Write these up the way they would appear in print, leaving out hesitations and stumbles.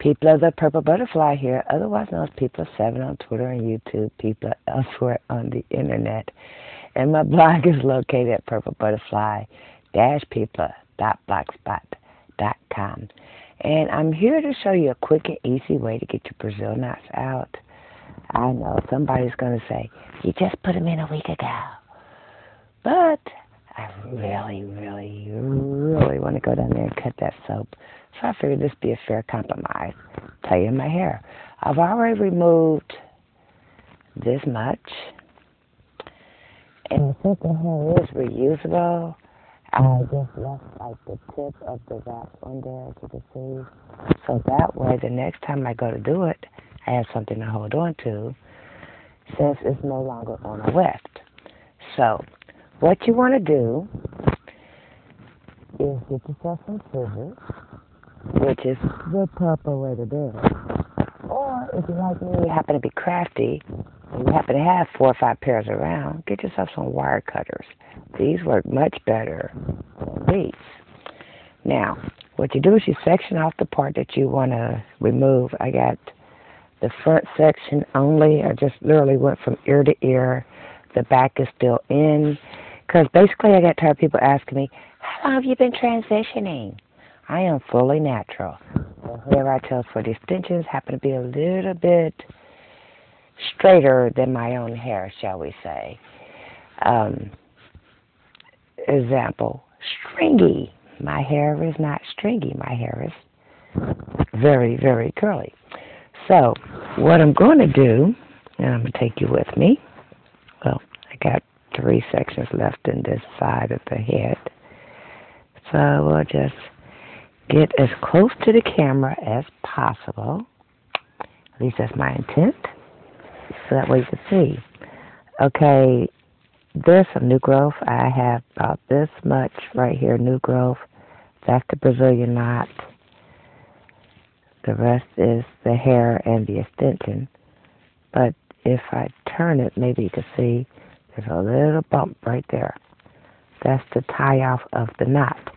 People of the Purple Butterfly here, otherwise known as People7 on Twitter and YouTube, people elsewhere on the internet. And my blog is located at purplebutterfly-people.blogspot.com. And I'm here to show you a quick and easy way to get your Brazil knots out. I know somebody's going to say, you just put them in a week ago. But I really want to go down there and cut that soap. So I figured this would be a fair compromise. Tell you my hair. I've already removed this much. And since the hair is reusable, I just left like the tip of the wrap on there, as you can see. So that way, the next time I go to do it, I have something to hold on to, since it's no longer on a weft. So, what you want to do is get yourself some scissors, which is the proper way to do it. Or, if you like me, you happen to be crafty, and you happen to have 4 or 5 pairs around, get yourself some wire cutters. These work much better than these. Now, what you do is you section off the part that you want to remove. I got the front section only. I just literally went from ear to ear. The back is still in. Because basically I got tired of people asking me, how long have you been transitioning? I am fully natural. The hair I chose for the extensions happen to be a little bit straighter than my own hair, shall we say. Example, stringy. My hair is not stringy. My hair is very curly. So, what I'm going to do, and I'm going to take you with me. Well, I got 3 sections left in this side of the head. So, we'll just get as close to the camera as possible. At least that's my intent. So that way you can see. Okay, there's some new growth. I have about this much right here, new growth. That's the Brazilian knot. The rest is the hair and the extension. But if I turn it, maybe you can see there's a little bump right there. That's the tie-off of the knot.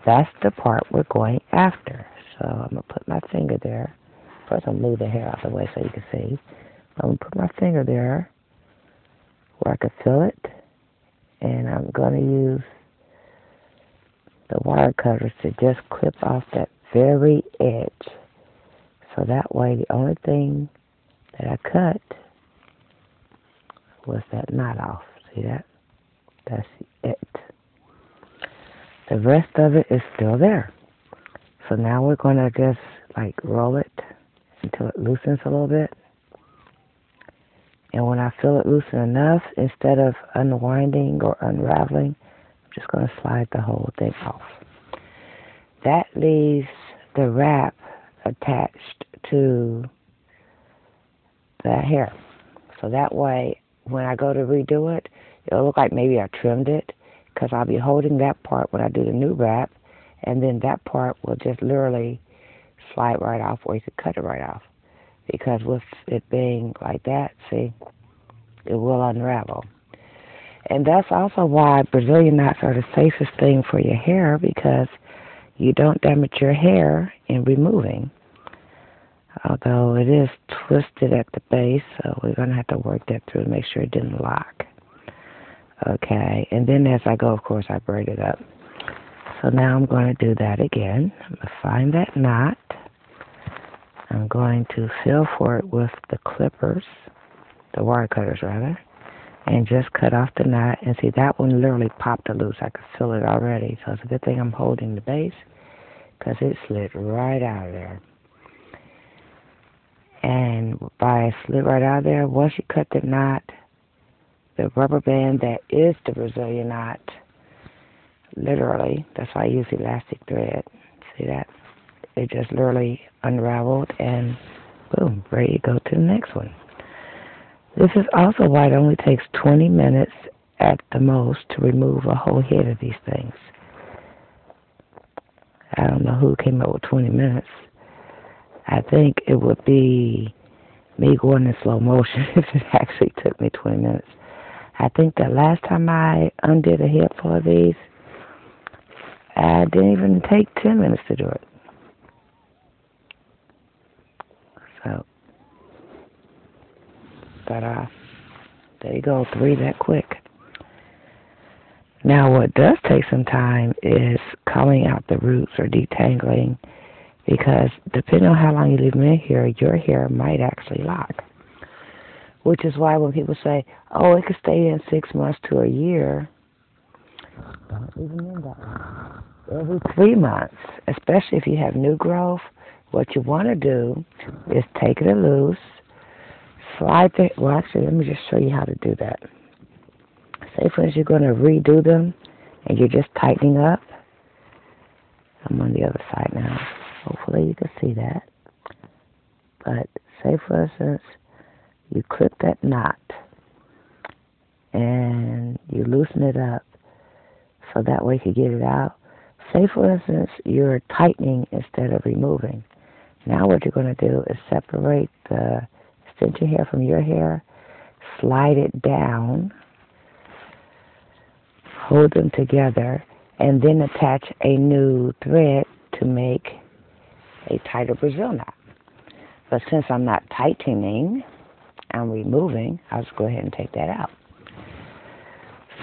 That's the part we're going after. So I'm going to put my finger there. First, I'm going to move the hair out of the way so you can see. I'm going to put my finger there where I can feel it. And I'm going to use the wire cutters to just clip off that very edge. So that way, the only thing that I cut was that knot off. See that? That's it. The rest of it is still there. So now we're going to just like roll it until it loosens a little bit. And when I feel it loosen enough, instead of unwinding or unraveling, I'm just going to slide the whole thing off. That leaves the wrap attached to the hair. So that way, when I go to redo it, it'll look like maybe I trimmed it, because I'll be holding that part when I do the new wrap, and then that part will just literally slide right off, or you could cut it right off. Because with it being like that, see, it will unravel. And that's also why Brazilian knots are the safest thing for your hair, because you don't damage your hair in removing. Although it is twisted at the base, so we're going to have to work that through to make sure it didn't lock. Okay, and then as I go, of course, I braid it up. So now I'm going to do that again. I'm going to find that knot. I'm going to feel for it with the clippers, the wire cutters rather, and just cut off the knot. And see, that one literally popped loose. I could feel it already. So it's a good thing I'm holding the base, because it slid right out of there. And by it slid right out of there, once you cut the knot, the rubber band that is the Brazilian knot, literally, that's why I use elastic thread. See that? It just literally unraveled, and boom, ready to go to the next one. This is also why it only takes 20 minutes at the most to remove a whole head of these things. I don't know who came up with 20 minutes. I think it would be me going in slow motion if it actually took me 20 minutes. I think the last time I undid a head full of these, I didn't even take 10 minutes to do it. So, but there you go, 3 that quick. Now, what does take some time is culling out the roots or detangling, because depending on how long you leave them in here, your hair might actually lock. Which is why when people say, oh, it could stay in 6 months to a year, don't leave them in that long. Every 3 months, especially if you have new growth, what you want to do is take it loose, slide the, well, actually, let me just show you how to do that. Say, for instance, you're going to redo them, and you're just tightening up. I'm on the other side now. Hopefully you can see that. But say, for instance, you clip that knot, and you loosen it up so that way you can get it out. Say, for instance, you're tightening instead of removing. Now what you're going to do is separate the extension hair from your hair, slide it down, hold them together, and then attach a new thread to make a tighter Brazil knot. But since I'm not tightening, I'm removing, I'll just go ahead and take that out.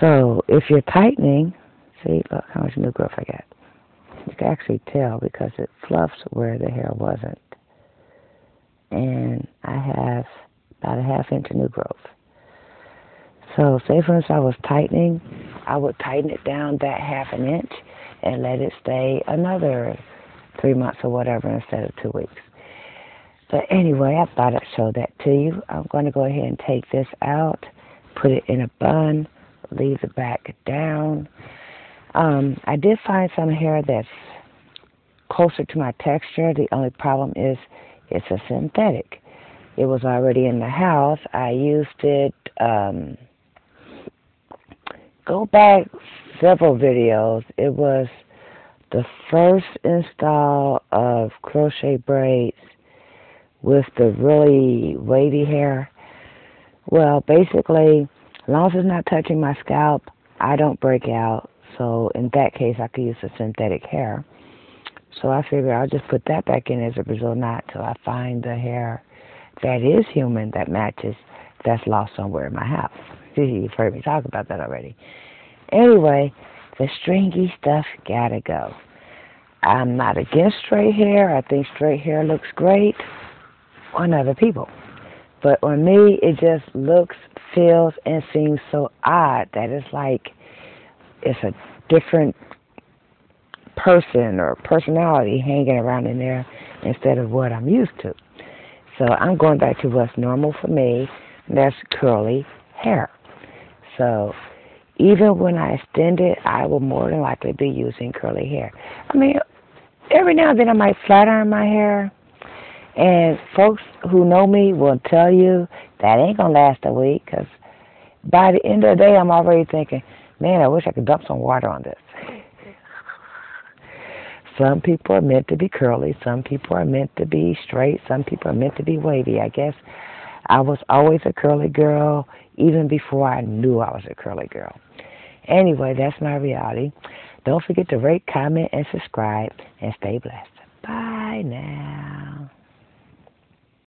So if you're tightening, see, look how much new growth I got. You can actually tell because it fluffs where the hair wasn't. And I have about a ½ inch of new growth. So say for instance I was tightening, I would tighten it down that ½ inch and let it stay another 3 months or whatever instead of 2 weeks. But anyway, I thought I'd show that to you. I'm going to go ahead and take this out, put it in a bun, leave the back down. I did find some hair that's closer to my texture. The only problem is it's a synthetic. It was already in the house. I used it, go back several videos. It was the first install of crochet braids with the really wavy hair. Well, basically, as long as it's not touching my scalp, I don't break out. So in that case, I could use the synthetic hair. So I figured I'll just put that back in as a Brazil knot till I find the hair that is human that matches, that's lost somewhere in my house. You've heard me talk about that already. Anyway, the stringy stuff gotta go. I'm not against straight hair. I think straight hair looks great on other people. But on me, it just looks, feels, and seems so odd that it's like it's a different person or personality hanging around in there instead of what I'm used to. So I'm going back to what's normal for me, and that's curly hair. So even when I extend it, I will more than likely be using curly hair. I mean, every now and then I might flat iron my hair, and folks who know me will tell you that ain't going to last a week, because by the end of the day, I'm already thinking, man, I wish I could dump some water on this. Some people are meant to be curly. Some people are meant to be straight. Some people are meant to be wavy. I guess I was always a curly girl, even before I knew I was a curly girl. Anyway, that's my reality. Don't forget to rate, comment, and subscribe, and stay blessed. Bye now.